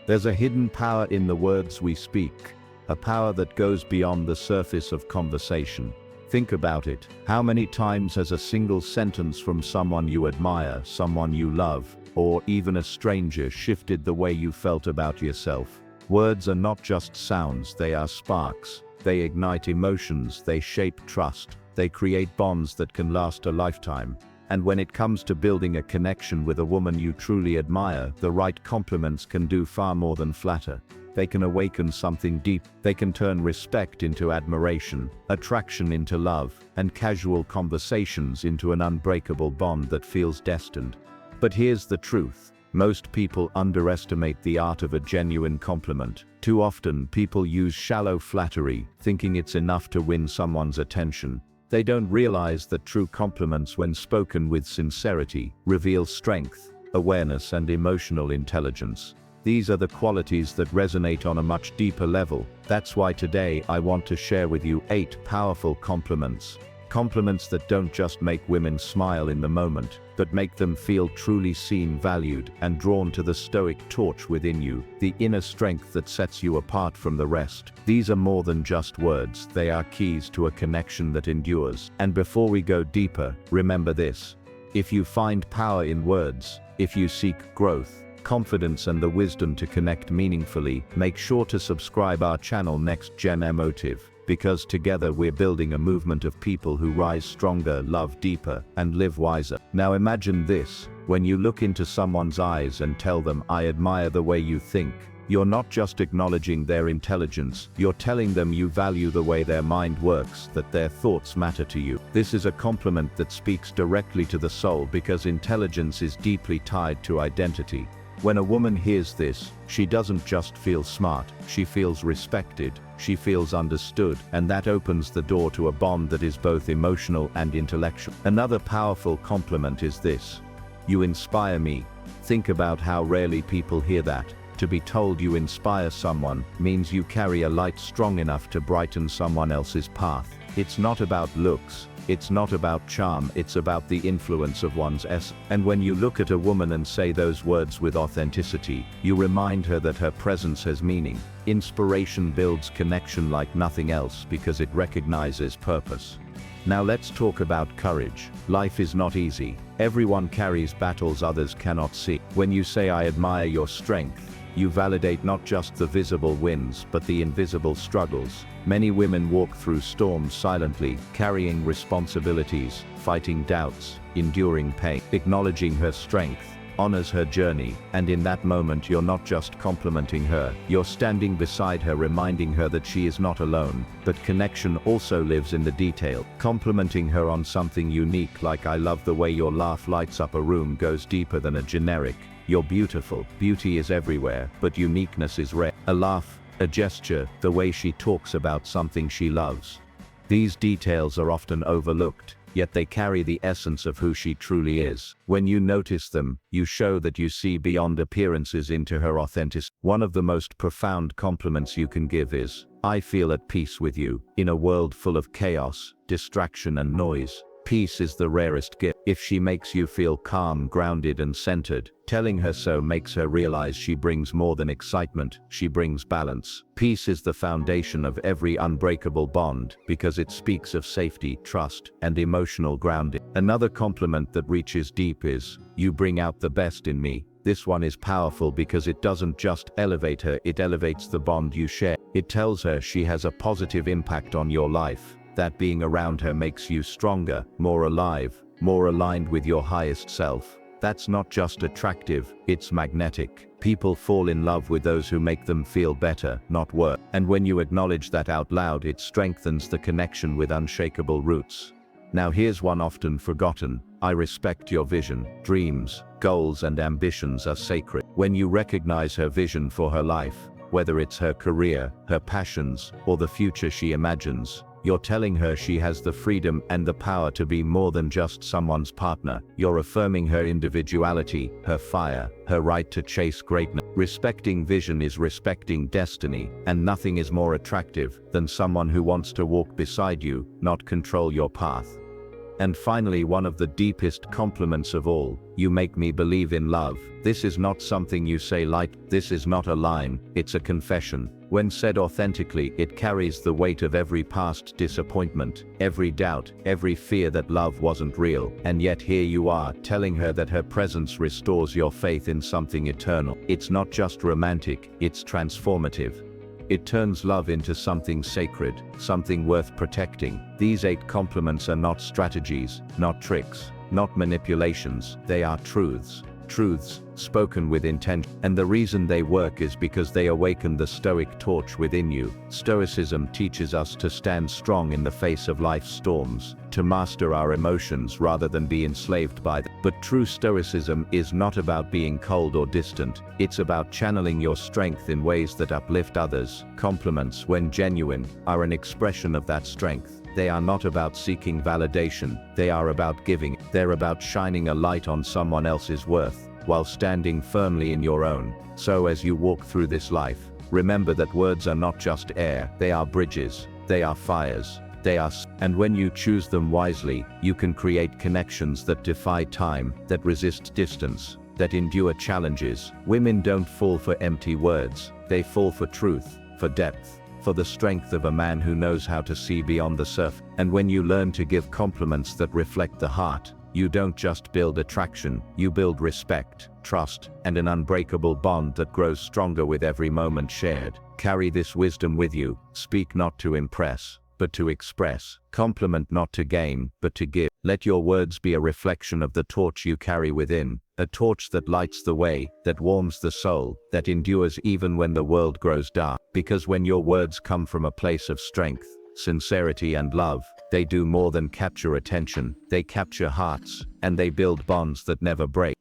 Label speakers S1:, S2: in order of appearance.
S1: There's a hidden power in the words we speak, a power that goes beyond the surface of conversation. Think about it. How many times has a single sentence from someone you admire, someone you love, or even a stranger shifted the way you felt about yourself? Words are not just sounds, they are sparks. They ignite emotions, they shape trust, they create bonds that can last a lifetime. And when it comes to building a connection with a woman you truly admire, the right compliments can do far more than flatter. They can awaken something deep. They can turn respect into admiration, attraction into love, and casual conversations into an unbreakable bond that feels destined. But here's the truth. Most people underestimate the art of a genuine compliment. Too often, people use shallow flattery, thinking it's enough to win someone's attention. They don't realize that true compliments, when spoken with sincerity, reveal strength, awareness, and emotional intelligence. These are the qualities that resonate on a much deeper level. That's why today I want to share with you 8 powerful compliments. Compliments that don't just make women smile in the moment, but make them feel truly seen, valued, and drawn to the stoic torch within you, the inner strength that sets you apart from the rest. These are more than just words, they are keys to a connection that endures. And before we go deeper, remember this. If you find power in words, if you seek growth, confidence, and the wisdom to connect meaningfully, make sure to subscribe our channel Next Gen Emotive. Because together we're building a movement of people who rise stronger, love deeper, and live wiser. Now imagine this, when you look into someone's eyes and tell them, "I admire the way you think," you're not just acknowledging their intelligence, you're telling them you value the way their mind works, that their thoughts matter to you. This is a compliment that speaks directly to the soul because intelligence is deeply tied to identity. When a woman hears this, she doesn't just feel smart, she feels respected, she feels understood, and that opens the door to a bond that is both emotional and intellectual. Another powerful compliment is this: "You inspire me." Think about how rarely people hear that. To be told you inspire someone means you carry a light strong enough to brighten someone else's path. It's not about looks. It's not about charm, it's about the influence of one's essence. And when you look at a woman and say those words with authenticity, you remind her that her presence has meaning. Inspiration builds connection like nothing else because it recognizes purpose. Now let's talk about courage. Life is not easy. Everyone carries battles others cannot see. When you say, "I admire your strength," you validate not just the visible wins, but the invisible struggles. Many women walk through storms silently, carrying responsibilities, fighting doubts, enduring pain. Acknowledging her strength honors her journey, and in that moment you're not just complimenting her, you're standing beside her, reminding her that she is not alone. But connection also lives in the detail. Complimenting her on something unique like, "I love the way your laugh lights up a room," goes deeper than a generic, "You're beautiful." Beauty is everywhere, but uniqueness is rare. A laugh, a gesture, the way she talks about something she loves. These details are often overlooked, yet they carry the essence of who she truly is. When you notice them, you show that you see beyond appearances into her authenticity. One of the most profound compliments you can give is, "I feel at peace with you." In a world full of chaos, distraction, and noise, peace is the rarest gift. If she makes you feel calm, grounded, and centered, telling her so makes her realize she brings more than excitement, she brings balance. Peace is the foundation of every unbreakable bond because it speaks of safety, trust, and emotional grounding. Another compliment that reaches deep is, "You bring out the best in me." This one is powerful because it doesn't just elevate her, it elevates the bond you share. It tells her she has a positive impact on your life, that being around her makes you stronger, more alive, more aligned with your highest self. That's not just attractive, it's magnetic. People fall in love with those who make them feel better, not worse. And when you acknowledge that out loud, it strengthens the connection with unshakable roots. Now here's one often forgotten: "I respect your vision." Dreams, goals, and ambitions are sacred. When you recognize her vision for her life, whether it's her career, her passions, or the future she imagines, you're telling her she has the freedom and the power to be more than just someone's partner. You're affirming her individuality, her fire, her right to chase greatness. Respecting vision is respecting destiny, and nothing is more attractive than someone who wants to walk beside you, not control your path. And finally, one of the deepest compliments of all: you make me believe in love. This is not something you say light, this is not a line, it's a confession. When said authentically, it carries the weight of every past disappointment, every doubt, every fear that love wasn't real. And yet here you are, telling her that her presence restores your faith in something eternal. It's not just romantic, it's transformative. It turns love into something sacred, something worth protecting. These 8 compliments are not strategies, not tricks, not manipulations, they are truths. Truths, spoken with intent. And the reason they work is because they awaken the Stoic torch within you. Stoicism teaches us to stand strong in the face of life's storms, to master our emotions rather than be enslaved by them. But true Stoicism is not about being cold or distant, it's about channeling your strength in ways that uplift others. Compliments, when genuine, are an expression of that strength. They are not about seeking validation, they are about giving. They're about shining a light on someone else's worth, while standing firmly in your own. So as you walk through this life, remember that words are not just air, they are bridges, they are fires, and when you choose them wisely, you can create connections that defy time, that resist distance, that endure challenges. Women don't fall for empty words, they fall for truth, for depth, for the strength of a man who knows how to see beyond the surface. And when you learn to give compliments that reflect the heart, you don't just build attraction, you build respect, trust, and an unbreakable bond that grows stronger with every moment shared. Carry this wisdom with you. Speak not to impress, but to express. Compliment not to gain, but to give. Let your words be a reflection of the torch you carry within, a torch that lights the way, that warms the soul, that endures even when the world grows dark. Because when your words come from a place of strength, sincerity, and love, they do more than capture attention, they capture hearts, and they build bonds that never break.